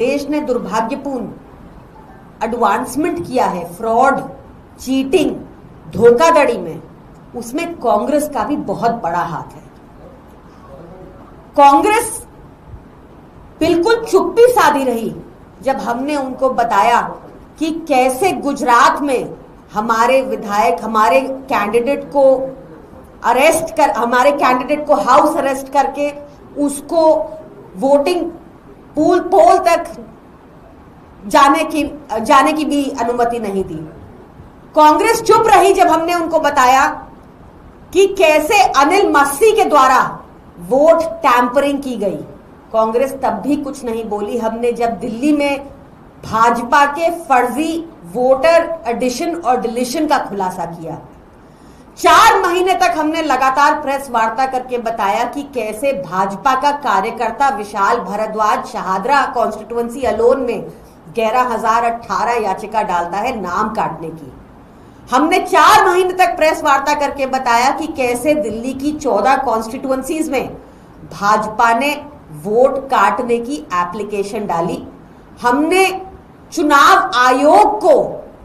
देश ने दुर्भाग्यपूर्ण एडवांसमेंट किया है फ्रॉड, चीटिंग, धोखाधड़ी में, उसमें कांग्रेस का भी बहुत बड़ा हाथ है। कांग्रेस बिल्कुल चुप्पी साधी रही जब हमने उनको बताया कि कैसे गुजरात में हमारे विधायक हमारे कैंडिडेट को हाउस अरेस्ट करके उसको वोटिंग पोल तक जाने की भी अनुमति नहीं दी। कांग्रेस चुप रही जब हमने उनको बताया कि कैसे अनिल मस्सी के द्वारा वोट टैंपरिंग की गई। कांग्रेस तब भी कुछ नहीं बोली। हमने जब दिल्ली में भाजपा के फर्जी वोटर एडिशन और डिलीशन का खुलासा किया, 4 महीने तक हमने लगातार प्रेस वार्ता करके बताया कि कैसे भाजपा का कार्यकर्ता विशाल भारद्वाज शहादरा कॉन्स्टिट्यूएंसी अलोन में 11,018 याचिका डालता है नाम काटने की। हमने 4 महीने तक प्रेस वार्ता करके बताया कि कैसे दिल्ली की 14 कॉन्स्टिट्यूएंसीज में भाजपा ने वोट काटने की एप्लीकेशन डाली। हमने चुनाव आयोग को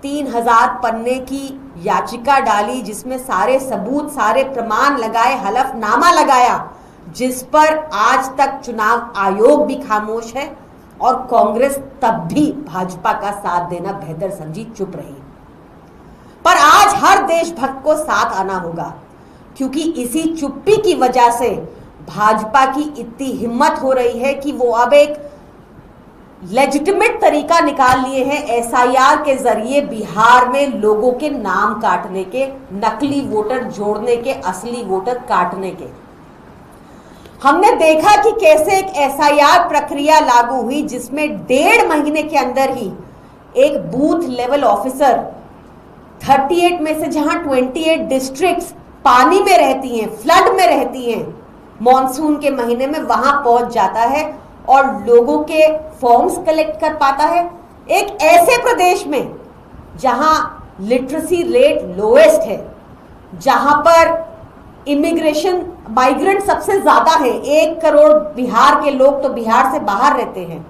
3,000 पन्ने की याचिका डाली जिसमें सारे सबूत, सारे प्रमाण लगाए, हलफनामा लगाया, जिस पर आज तक चुनाव आयोग भी खामोश है और कांग्रेस तब भी भाजपा का साथ देना बेहतर समझी चुप रही। पर आज हर देशभक्त को साथ आना होगा, क्योंकि इसी चुप्पी की वजह से भाजपा की इतनी हिम्मत हो रही है कि वो अब एक लेजिटिमेट तरीका निकाल लिए हैं एसआईआर के जरिए बिहार में लोगों के नाम काटने के, नकली वोटर जोड़ने के, असली वोटर काटने के। हमने देखा कि कैसे एक एसआईआर प्रक्रिया लागू हुई जिसमें 1.5 महीने के अंदर ही एक बूथ लेवल ऑफिसर 38 में से जहां 28 डिस्ट्रिक्ट्स पानी में रहती हैं, फ्लड में रहती हैं, मॉनसून के महीने में वहां पहुंच जाता है और लोगों के फॉर्म्स कलेक्ट कर पाता है। एक ऐसे प्रदेश में जहां लिटरेसी रेट लोएस्ट है, जहां पर इमिग्रेशन माइग्रेंट सबसे ज्यादा है, 1 करोड़ बिहार के लोग तो बिहार से बाहर रहते हैं,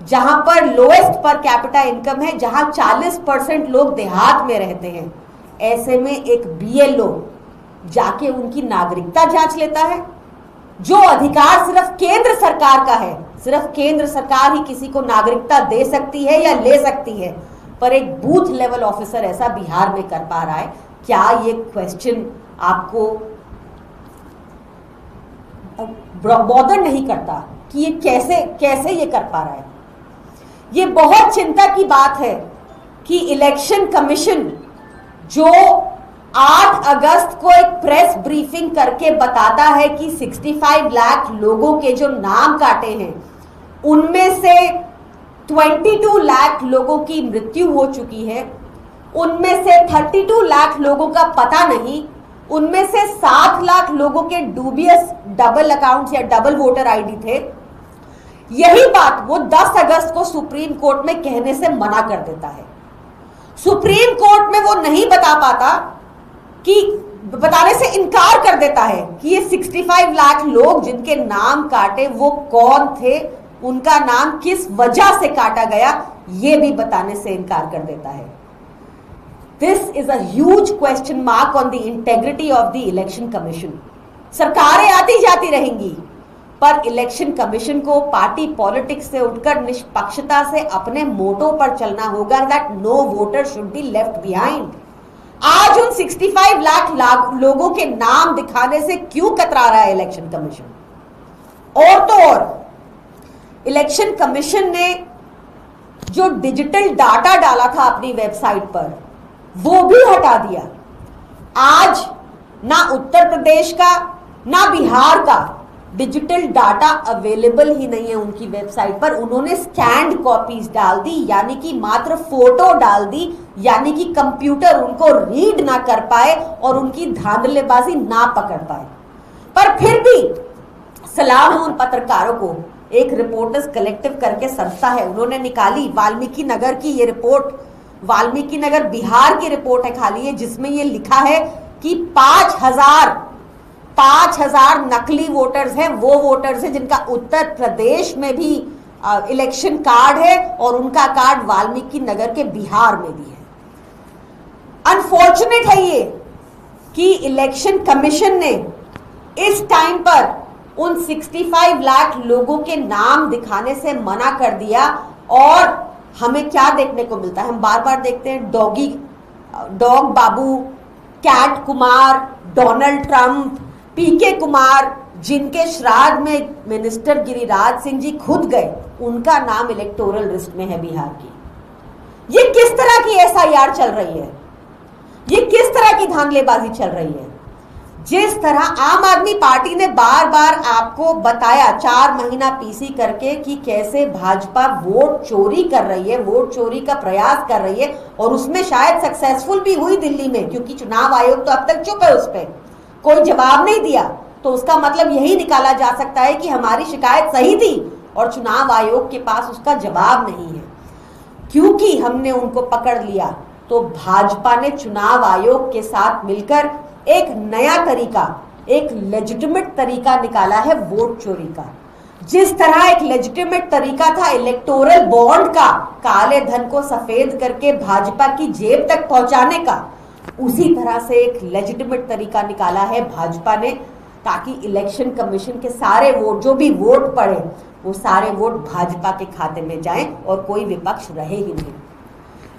जहां पर लोएस्ट पर कैपिटा इनकम है, जहां 40% लोग देहात में रहते हैं, ऐसे में एक बीएलओ जाके उनकी नागरिकता जांच लेता है। जो अधिकार सिर्फ केंद्र सरकार का है, सिर्फ केंद्र सरकार ही किसी को नागरिकता दे सकती है या ले सकती है, पर एक बूथ लेवल ऑफिसर ऐसा बिहार में कर पा रहा है। क्या ये क्वेश्चन आपको बॉदर नहीं करता कि ये कैसे ये कर पा रहा है? ये बहुत चिंता की बात है कि इलेक्शन कमीशन जो 8 अगस्त को एक प्रेस ब्रीफिंग करके बताता है कि 65 लाख लोगों के जो नाम काटे हैं उनमें से 22 लाख लोगों की मृत्यु हो चुकी है, उनमें से 32 लाख लोगों का पता नहीं, उनमें से 7 लाख लोगों के डूबियस डबल अकाउंट्स या डबल वोटर आईडी थे। यही बात वो 10 अगस्त को सुप्रीम कोर्ट में कहने से मना कर देता है। सुप्रीम कोर्ट में वो नहीं बता पाता कि बताने से इनकार कर देता है कि ये 65 लाख लोग जिनके नाम काटे वो कौन थे, उनका नाम किस वजह से काटा गया, ये भी बताने से इनकार कर देता है। This is a huge question mark on the integrity of the election commission. सरकारें आती जाती रहेंगी, पर इलेक्शन कमीशन को पार्टी पॉलिटिक्स से उठकर निष्पक्षता से अपने मोटो पर चलना होगा, that no voter should be left behind. आज उन 65 लाख लोगों के नाम दिखाने से क्यों कतरा रहा है इलेक्शन कमीशन? और तो और इलेक्शन कमीशन ने जो डिजिटल डाटा डाला था अपनी वेबसाइट पर वो भी हटा दिया। आज ना उत्तर प्रदेश का ना बिहार का डिजिटल डाटा अवेलेबल ही नहीं है उनकी वेबसाइट पर। उन्होंने स्कैन्ड कॉपीज डाल दी, यानी कि मात्र फोटो डाल दी, यानी कि कंप्यूटर उनको रीड ना कर पाए और उनकी धांधलेबाजी ना पकड़ पाए। पर फिर भी सलाम उन पत्रकारों को, एक रिपोर्टर्स कलेक्टिव करके संस्था है, उन्होंने निकाली वाल्मीकि नगर की ये रिपोर्ट, वाल्मीकि नगर बिहार की रिपोर्ट है खाली है, जिसमें ये लिखा है कि 5,000 नकली वोटर्स हैं, वो वोटर्स हैं जिनका उत्तर प्रदेश में भी इलेक्शन कार्ड है और उनका कार्ड वाल्मीकि नगर के बिहार में भी है। अनफॉर्चुनेट है ये कि इलेक्शन कमीशन ने इस टाइम पर उन 65 लाख लोगों के नाम दिखाने से मना कर दिया। और हमें क्या देखने को मिलता है, हम बार बार देखते हैं डॉग बाबू, कैट कुमार, डोनाल्ड ट्रंप, पीके कुमार, जिनके श्राद्ध में मिनिस्टर गिरिराज सिंह जी खुद गए, उनका नाम इलेक्टोरल लिस्ट में है बिहार की। ये किस तरह की एसआईआर चल रही है, ये किस तरह की धांधलेबाजी चल रही है। जिस तरह आम आदमी पार्टी ने बार बार आपको बताया 4 महीना पीसी करके कि कैसे भाजपा वोट चोरी कर रही है, वोट चोरी का प्रयास कर रही है, और उसमें शायद सक्सेसफुल भी हुई दिल्ली में, क्योंकि चुनाव आयोग तो अब तक चुप है, उस पर कोई जवाब नहीं दिया। तो उसका मतलब यही निकाला जा सकता है कि हमारी शिकायत सही थी और चुनाव आयोग के पास उसका जवाब नहीं है। क्योंकि हमने उनको पकड़ लिया तो भाजपा ने चुनाव आयोग के साथ मिलकर एक नया तरीका, एक लेजिटिमेट तरीका निकाला है वोट चोरी का। जिस तरह एक लेजिटिमेट तरीका था इलेक्टोरल बॉन्ड का, काले धन को सफेद करके भाजपा की जेब तक पहुंचाने का, उसी तरह से एक लेजिटिमेट तरीका निकाला है भाजपा ने, ताकि इलेक्शन कमीशन के सारे वोट, जो भी वोट पड़े, वो सारे वोट भाजपा के खाते में जाएं और कोई विपक्ष रहे ही नहीं।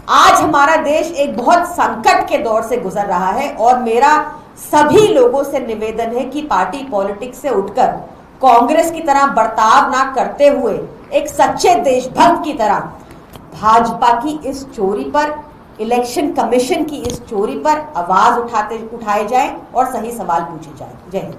आज हमारा देश एक बहुत संकट के दौर से गुजर रहा है और मेरा सभी लोगों से निवेदन है कि पार्टी पॉलिटिक्स से उठकर कांग्रेस की तरह बर्ताव ना करते हुए एक सच्चे देशभक्त की तरह भाजपा की इस चोरी पर, इलेक्शन कमीशन की इस चोरी पर आवाज उठाए जाएं और सही सवाल पूछे जाएं। जय हिंद।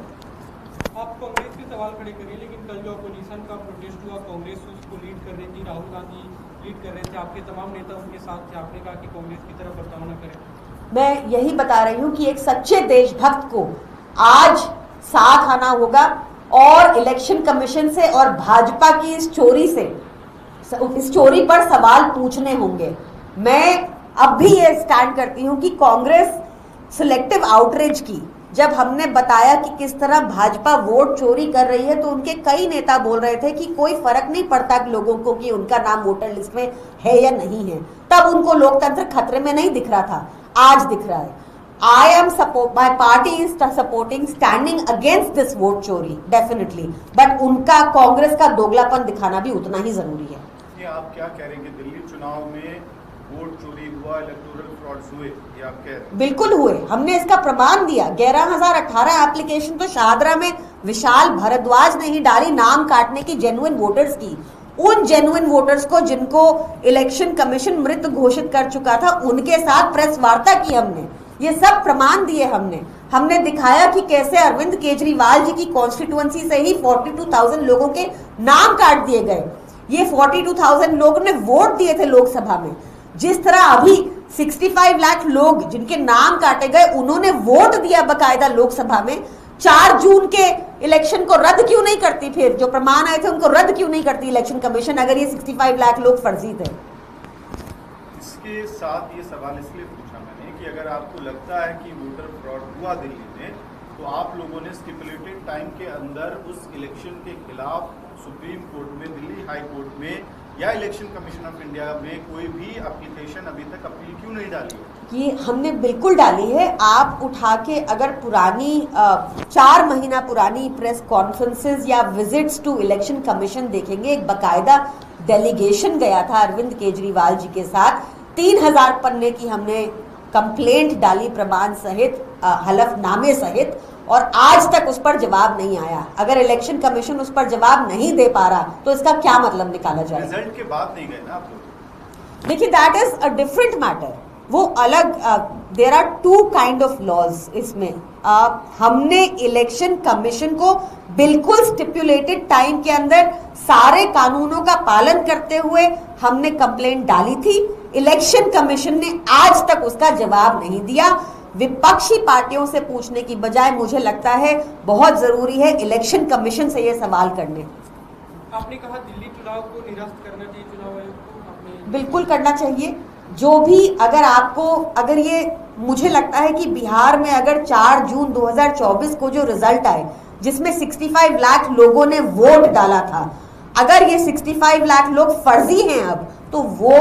आप कांग्रेस के सवाल खड़े करिए, लेकिन कल जो अपोजिशन का प्रोटेस्ट हुआ, कांग्रेस उसको लीड कर रही थी, राहुल गांधी लीड कर रहे थे, आपके तमाम नेता उनके साथ थे, आपने कहा कि कांग्रेस की तरफ बर्ताव न करें। मैं यही बता रही हूं कि एक सच्चे देशभक्त को आज साथ आना होगा और इलेक्शन कमीशन से और भाजपा की इस चोरी पर सवाल पूछने होंगे। मैं अब भी ये स्टैंड करती हूं कि कांग्रेस सिलेक्टिव आउटरीच की, जब हमने बताया कि किस तरह भाजपा वोट चोरी कर रही है, तो उनके कई नेता बोल रहे थे कि कोई फर्क नहीं पड़ता लोगों को कि उनका नाम वोटर लिस्ट में है या नहीं है। तब उनको लोकतंत्र खतरे में नहीं दिख रहा था, आज दिख रहा है। my party is supporting standing against this vote चोरी डेफिनेटली, बट उनका कांग्रेस का दोगलापन दिखाना भी उतना ही जरूरी है। ये आप क्या कह रहे हैं कि दिल्ली चुनाव में वोट चोरी हुआ, इलेक्टोरल फ्रॉड्स हुए, ये आप कह रहे हैं? बिल्कुल हुए, हमने इसका प्रमाण दिया। 11,018 एप्लीकेशन तो शाहदरा में विशाल भारद्वाज ने ही डाली नाम काटने की जेन्युइन वोटर्स की। उन जेन्युइन वोटर्स को जिनको इलेक्शन कमीशन मृत घोषित कर चुका था, उनके साथ प्रेस वार्ता की हमने, ये सब प्रमाण दिए हमने दिखाया कि कैसे अरविंद केजरीवाल जी की कॉन्स्टिट्यूएंसी से ही 42,000 लोगों के नाम काट दिए गए। ये 42,000 लोगों ने वोट दिए थे लोकसभा में। जिस तरह अभी 65 लाख लोग जिनके नाम काटे गए, उन्होंने वोट दिया बकायदा लोकसभा में। 4 जून के इलेक्शन को रद्द क्यों नहीं करती, फिर जो प्रमाण आए थे उनको रद्द क्यों नहीं करती इलेक्शन कमीशन, अगर ये 65 लाख लोग फर्जी थे? इसके साथ ये सवाल इसलिए पूछा मैंने कि अगर आपको लगता है कि वोटर फ्रॉड हुआ दिल्ली में, तो आप लोगों ने स्टिपुलेटेड टाइम के अंदर उस इलेक्शन के खिलाफ सुप्रीम कोर्ट में, दिल्ली हाई कोर्ट में या इलेक्शन कमीशन ऑफ इंडिया में कोई भी एप्लीकेशन अभी तक अपील क्यों नहीं डाली है? ये हमने बिल्कुल डाली है। आप उठा के अगर पुरानी 4 महीना पुरानी प्रेस कॉन्फ्रेंसेस या विजिट्स टू इलेक्शन कमीशन देखेंगे, एक बकायदा डेलीगेशन गया था अरविंद केजरीवाल जी के साथ। 3000 पन्ने की हमने कंप्लेंट डाली प्रमाण सहित, हलफनामे सहित, और आज तक उस पर जवाब नहीं आया। अगर इलेक्शन कमीशन उस पर जवाब नहीं दे पा रहा तो इसका क्या मतलब निकाला जाए? रिजल्ट के बाद नहीं गए ना आप लोग? देखिए, that is a different matter, वो अलग। There are 2 kind of laws इसमें। हमने इलेक्शन कमीशन को बिल्कुल स्टिपुलेटेड टाइम के अंदर सारे कानूनों का पालन करते हुए हमने कंप्लेंट डाली थी। इलेक्शन कमीशन ने आज तक उसका जवाब नहीं दिया। विपक्षी पार्टियों से पूछने की बजाय मुझे लगता है बहुत जरूरी है इलेक्शन कमीशन से ये सवाल करने। आपने कहा दिल्ली चुनाव को निरस्त करना चाहिए, चुनाव आयोग को आपने बिल्कुल करना चाहिए। जो भी अगर ये मुझे लगता है कि बिहार में अगर 4 जून 2024 को जो रिजल्ट आए, जिसमें 65 लाख लोगों ने वोट डाला था, अगर ये 65 लाख लोग फर्जी हैं अब, तो वो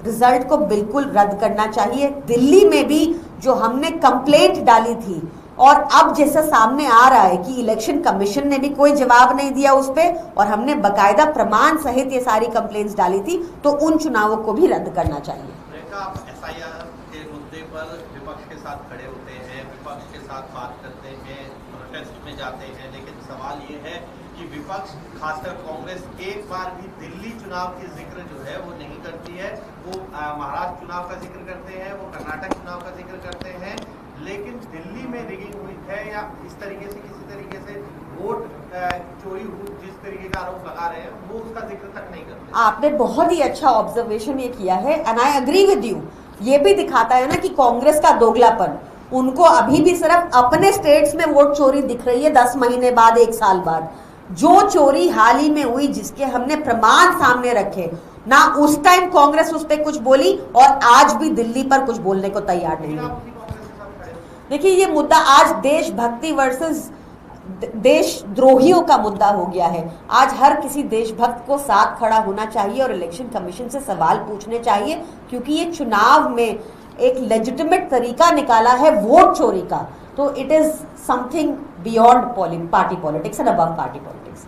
रिजल्ट को बिल्कुल रद्द करना चाहिए। दिल्ली में भी जो हमने कंप्लेंट डाली थी, और अब जैसा सामने आ रहा है कि इलेक्शन कमीशन ने भी कोई जवाब नहीं दिया उस पे, और हमने बकायदा प्रमाण सहित ये सारी कंप्लेंट्स डाली थी, तो उन चुनावों को भी रद्द करना चाहिए। आप एफआईआर के मुद्दे पर विपक्ष के साथ खड़े होते हैं, विपक्ष के साथ बात करते हैं, प्रोटेस्ट में जाते हैं, लेकिन सवाल ये है कि विपक्ष खासकर कांग्रेस एक बार भी दिल्ली चुनाव की जिक्र जो है वो नहीं करती है। वो महाराष्ट्र चुनाव का जिक्र करते हैं, वो कर्नाटक चुनाव का जिक्र करते हैं, लेकिन दिल्ली में रिगिंग हुई है या इस तरीके से किसी तरीके से वोट चोरी हुई, जिस तरीके का आरोप लगा रहे हैं, वो उसका जिक्र तक नहीं करते। आपने बहुत ही अच्छा ऑब्जर्वेशन ये किया है, and I agree with you. ये भी दिखाता है ना कि कांग्रेस का दोगलापन, उनको अभी भी सिर्फ अपने स्टेट्स में वोट चोरी दिख रही है 10 महीने बाद, 1 साल बाद। जो चोरी हाल ही में हुई, जिसके हमने प्रमाण सामने रखे ना, उस टाइम कांग्रेस उस पर कुछ बोली, और आज भी दिल्ली पर कुछ बोलने को तैयार नहीं है। देखिए, ये मुद्दा आज देशभक्ति वर्सेस देशद्रोहियों का मुद्दा हो गया है। आज हर किसी देशभक्त को साथ खड़ा होना चाहिए और इलेक्शन कमीशन से सवाल पूछने चाहिए, क्योंकि ये चुनाव में एक लेजिटिमेट तरीका निकाला है वोट चोरी का, तो it is something beyond party politics and above party politics.